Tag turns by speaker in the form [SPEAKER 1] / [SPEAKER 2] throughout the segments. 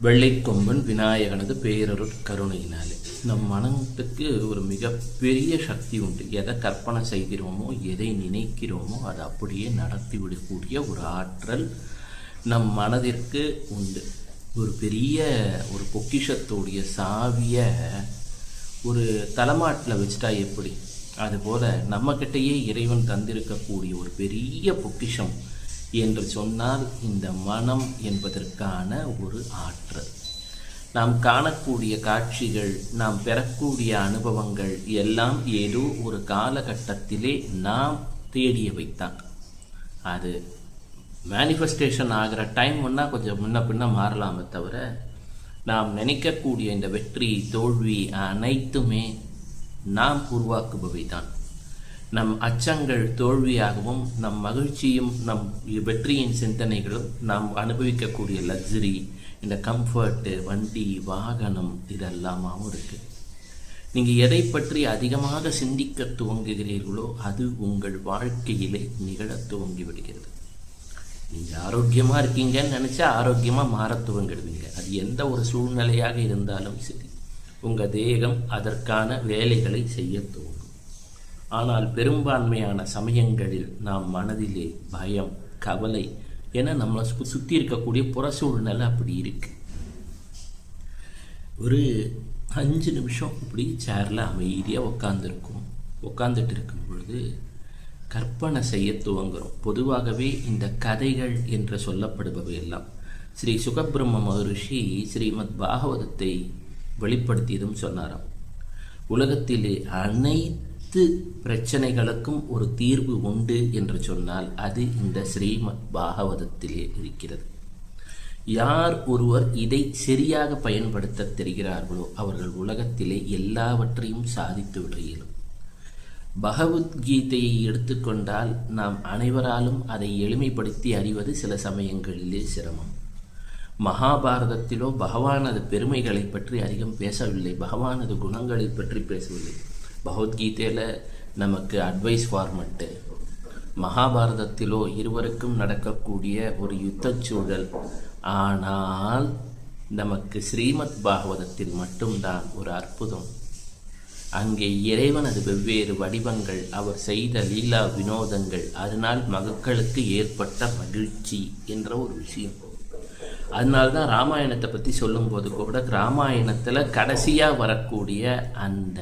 [SPEAKER 1] வெள்ளைக்கொம்பன் விநாயகனது பேரருட் கருணையினாலே நம் மனத்துக்கு ஒரு மிகப்பெரிய சக்தி உண்டு. எதை கற்பனை செய்கிறோமோ, எதை நினைக்கிறோமோ அதை அப்படியே நடத்திவிடக்கூடிய ஒரு ஆற்றல் நம் மனதிற்கு உண்டு. ஒரு பெரிய ஒரு பொக்கிஷத்தோடைய சாவியை ஒரு தலைமாட்டில் வச்சுட்டா எப்படி, அதுபோல் நம்மக்கிட்டேயே இறைவன் தந்திருக்கக்கூடிய ஒரு பெரிய பொக்கிஷம் என்று சொன்னால் இந்த மனம் என்பதற்கான ஒரு ஆற்றல். நாம் காணக்கூடிய காட்சிகள், நாம் பெறக்கூடிய அனுபவங்கள் எல்லாம் ஏதோ ஒரு காலகட்டத்திலே நாம் தேடியவைத்தான். அது மேனிஃபெஸ்டேஷன் ஆகிற டைம் ஒன்றா கொஞ்சம் முன்ன பின்ன மாறலாமே தவிர, நாம் நினைக்கக்கூடிய இந்த வெற்றி தோல்வி அனைத்துமே நாம் உருவாக்குபவை தான். நம் அச்சங்கள் தோல்வியாகவும், நம் மகிழ்ச்சியும், நம் வெற்றியின் சிந்தனைகளும், நாம் அனுபவிக்கக்கூடிய லக்ஸரி, இந்த கம்ஃபர்ட்டு, வண்டி வாகனம் இதெல்லாமாவும் இருக்குது. நீங்கள் எதை பற்றி அதிகமாக சிந்திக்க துவங்குகிறீர்களோ அது உங்கள் வாழ்க்கையிலே நிகழ துவங்கி விடுகிறது. நீங்கள் ஆரோக்கியமாக இருக்கீங்கன்னு நினச்சா ஆரோக்கியமாக மாற துவங்கிடுவீங்க. அது எந்த ஒரு சூழ்நிலையாக இருந்தாலும் சரி, உங்கள் தேகம் அதற்கான வேலைகளை செய்ய துவங்கும். ஆனால் பெரும்பான்மையான சமயங்களில் நாம் மனதிலே பயம், கவலை என நம்மளை சுற்றி இருக்கக்கூடிய புற சூழ்நிலை அப்படி இருக்கு. ஒரு 5 நிமிஷம் இப்படி சேரில் அமைதியாக உட்காந்துட்டு இருக்கும் பொழுது கற்பனை செய்ய துவங்குறோம். பொதுவாகவே இந்த கதைகள் என்று சொல்லப்படுபவை எல்லாம் ஸ்ரீ சுகபிரம்ம மகரிஷி ஸ்ரீமத் பாகவதத்தை வெளிப்படுத்தியதும் சொன்னாராம். உலகத்திலே அனைத்து பிரச்சனைகளுக்கும் ஒரு தீர்வு உண்டு என்று சொன்னால் அது இந்த ஸ்ரீமத் பாகவதத்திலே இருக்கிறது. யார் ஒருவர் இதை சரியாக பயன்படுத்த தெரிகிறார்களோ அவர்கள் உலகத்திலே எல்லாவற்றையும் சாதித்து விட இயலும். பகவத்கீதையை எடுத்துக்கொண்டால் நாம் அனைவராலும் அதை எளிமைப்படுத்தி அறிவது சில சமயங்களிலே சிரமம். மகாபாரதத்திலோ பகவானது பெருமைகளை பற்றி அதிகம் பேசவில்லை, பகவானது குணங்களை பற்றி பேசவில்லை. பகவத்கீதையில் நமக்கு அட்வைஸ் ஃபார்மட்டு, மகாபாரதத்திலோ இருவருக்கும் நடக்கக்கூடிய ஒரு யுத்த சூழல். ஆனால் நமக்கு ஸ்ரீமத் பாகவதத்தில் மட்டும்தான் ஒரு அற்புதம். அங்கே இறைவனது வெவ்வேறு வடிவங்கள், அவர் செய்த லீலா வினோதங்கள், அதனால் மக்களுக்கு ஏற்பட்ட மகிழ்ச்சி என்ற ஒரு விஷயம். அதனால்தான் ராமாயணத்தை பற்றி சொல்லும்போது கூட ராமாயணத்தில் கடைசியாக வரக்கூடிய அந்த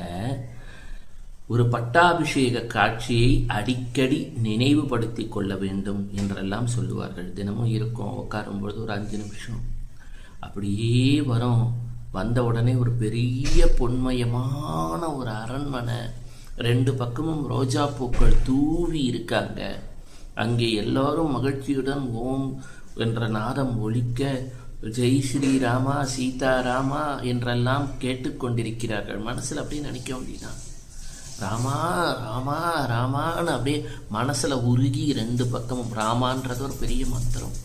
[SPEAKER 1] ஒரு பட்டாபிஷேக காட்சியை அடிக்கடி நினைவுபடுத்தி கொள்ள வேண்டும் என்றெல்லாம் சொல்லுவார்கள். தினமும் இருக்கும், உட்காரும்பொழுது ஒரு 5 நிமிஷம் அப்படியே வரும். வந்த உடனே ஒரு பெரிய பொன்மயமான ஒரு அரண்மனை, 2 பக்கமும் ரோஜா பூக்கள் தூவி இருக்காங்க. அங்கே எல்லாரும் மகிழ்ச்சியுடன் ஓம் என்ற நாதம் ஒலிக்க, ஜெய் ஸ்ரீராமா சீதாராமா என்றெல்லாம் கேட்டுக்கொண்டிருக்கிறார்கள். மனசில் அப்படியே நினைக்க வேண்டியதான், ராமா ராமா ராமான்னு அப்படியே மனசில் உருகி 2 பக்கமும். ராமான்றது ஒரு பெரிய மந்திரம்.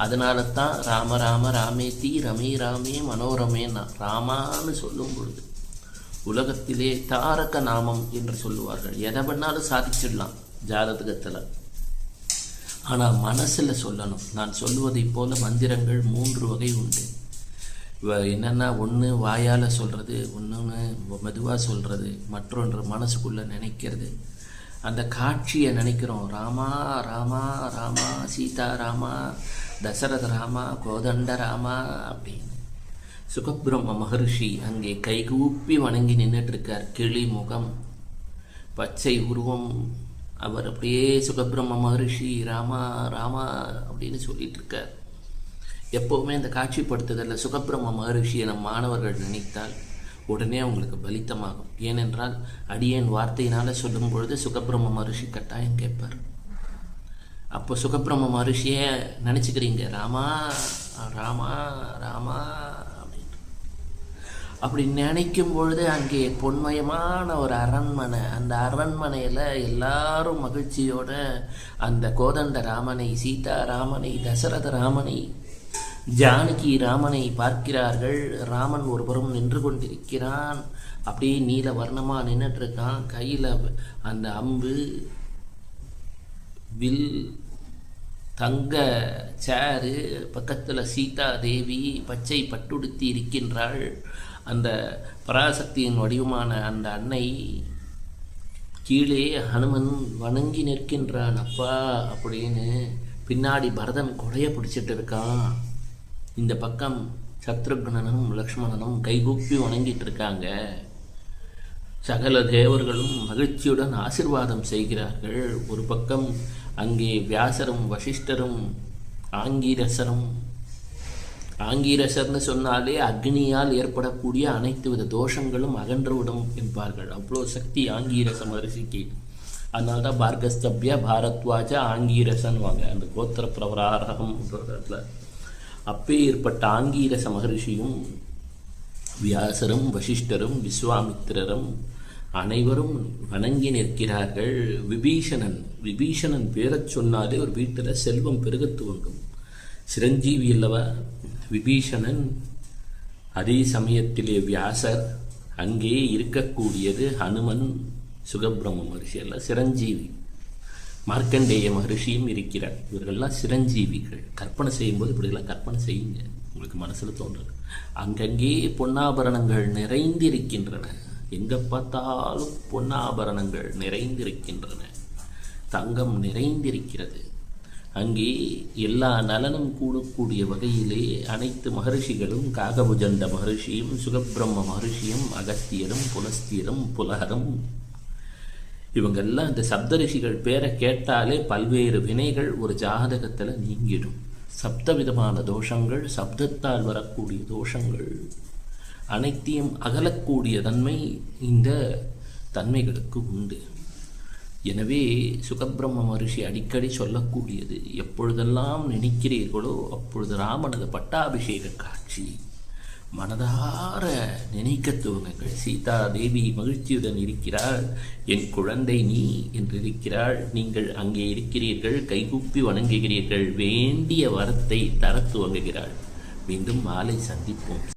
[SPEAKER 1] அதனால தான் ராம ராம ராமேதி ரமே ராமே மனோரமேன்னா ராமான்னு சொல்லும் பொழுது உலகத்திலே தாரக நாமம் என்று சொல்லுவார்கள். எதை பண்ணாலும் சாதிச்சிடலாம் ஜாதகத்தில், ஆனால் மனசில் சொல்லணும். நான் சொல்லுவதை போல மந்திரங்கள் 3 வகை உண்டு. என்னென்னா, ஒன்று வாயால் சொல்கிறது, ஒன்று மெதுவாக சொல்கிறது, மற்றொன்று மனசுக்குள்ளே நினைக்கிறது. அந்த காட்சியை நினைக்கிறோம், ராமா ராமா ராமா சீதா ராமா தசரத ராமா கோதண்ட ராமா அப்படின்னு. சுகபிரம்ம மகரிஷி அங்கே கைகூப்பி வணங்கி நின்றுட்டு இருக்கார். கிளி முகம், பச்சை உருவம். அவர் அப்படியே சுகபிரம்ம மகரிஷி ராமா ராமா அப்படின்னு சொல்லிட்டு இருக்கார். எப்போவுமே இந்த காட்சிப்படுத்துதலில் சுகபிரம்ம மகரிஷியை நம் மாணவர்கள் நினைத்தால் உடனே அவங்களுக்கு பலித்தமாகும். ஏனென்றால் அடியேன் வார்த்தையினால் சொல்லும் பொழுது சுகபிரம்ம மகரிஷி கட்டாயம் கேட்பார். அப்போ சுகபிரம்ம மகரிஷியை நினச்சிக்கிறீங்க, ராமா ராமா ராமா அப்படின்னு. அப்படி நினைக்கும் பொழுது அங்கே பொன்மயமான ஒரு அரண்மனை. அந்த அரண்மனையில் எல்லாரும் மகிழ்ச்சியோட அந்த கோதண்ட ராமனை, சீதா ராமனை, தசரத ராமனை, ஜானகி ராமனை பார்க்கிறார்கள். ராமன் ஒருபுறம் நின்று கொண்டிருக்கிறான், அப்படியே நீல வர்ணமாக நின்றுட்டுருக்கான். கையில் அந்த அம்பு, வில், தங்க சேரு, பக்கத்தில் சீதா தேவி பச்சை பட்டுடுத்தி இருக்கின்றாள். அந்த பராசக்தியின் வடிவமான அந்த அன்னை கீழே ஹனுமன் வணங்கி நிற்கின்றான். அப்பா அப்படின்னு பின்னாடி பரதன் கொடைய பிடிச்சிட்டு இருக்கான். இந்த பக்கம் சத்ருக்னனும் லக்ஷ்மணனும் கைகூப்பி வணங்கிட்டு இருக்காங்க. சகல தேவர்களும் மகிழ்ச்சியுடன் ஆசிர்வாதம் செய்கிறார்கள். ஒரு பக்கம் அங்கே வியாசரும் வசிஷ்டரும் ஆங்கீரசர்னு சொன்னாலே அக்னியால் ஏற்படக்கூடிய அனைத்து வித தோஷங்களும் அகன்றுவிடும் என்பார்கள். அவ்வளோ சக்தி ஆங்கீரச மகரிஷிக்கு. அதனால்தான் பார்கஸ்தப்ய பாரத்வாஜ ஆங்கீரசன் வாங்க அந்த கோத்திர பிரவராரகம் அப்பே ஏற்பட்ட ஆங்கீரச மகரிஷியும் வியாசரும் வசிஷ்டரும் விஸ்வாமித்திரரும் அனைவரும் வணங்கி நிற்கிறார்கள். விபீஷணன் பேரச் சொன்னாலே ஒரு வீட்டில் செல்வம் பெருக துவங்கும். சிரஞ்சீவி அல்லவா விபீஷணன். அதே சமயத்திலே வியாசர், அங்கே இருக்கக்கூடியது ஹனுமன், சுகபிரம்ம மகர்ஷி எல்லாம் சிரஞ்சீவி. மார்க்கண்டேய மகர்ஷியும் இருக்கிறார். இவர்கள்லாம் சிரஞ்சீவிகள். கற்பனை செய்யும்போது இப்படிலாம் கற்பனை செய்யுங்க, உங்களுக்கு மனசில் தோன்றது. அங்கங்கே பொன்னாபரணங்கள் நிறைந்திருக்கின்றன. எங்கே பார்த்தாலும் பொன்னாபரணங்கள் நிறைந்திருக்கின்றன. தங்கம் நிறைந்திருக்கிறது. அங்கே எல்லா நலனும் கூடக்கூடிய வகையிலே அனைத்து மகர்ஷிகளும், காகபுஜண்ட மகர்ஷியும் சுகபிரம்ம மகர்ஷியும் அகஸ்தியரும் புலஸ்தியரும் புலகரும் இவங்கெல்லாம் இந்த சப்தரிஷிகள் பேரை கேட்டாலே பல்வேறு வினைகள் ஒரு ஜாதகத்தில் நீங்கிடும். சப்தவிதமான தோஷங்கள், சப்தத்தால் வரக்கூடிய தோஷங்கள் அனைத்தையும் அகலக்கூடிய தன்மை இந்த தன்மைகளுக்கு உண்டு. எனவே சுகபிரம்ம மகர்ஷி அடிக்கடி சொல்லக்கூடியது, எப்பொழுதெல்லாம் நினைக்கிறீர்களோ அப்பொழுது ராமனது பட்டாபிஷேக காட்சி மனதார நினைக்க துவங்குங்கள். சீதா தேவி மகிழ்ச்சியுடன் இருக்கிறாள். என் குழந்தை நீ என்றிருக்கிறாள். நீங்கள் அங்கே இருக்கிறீர்கள், கைகூப்பி வணங்குகிறீர்கள், வேண்டிய வரத்தை தர துவங்குகிறாள். மீண்டும் மாலை சந்திப்போம்.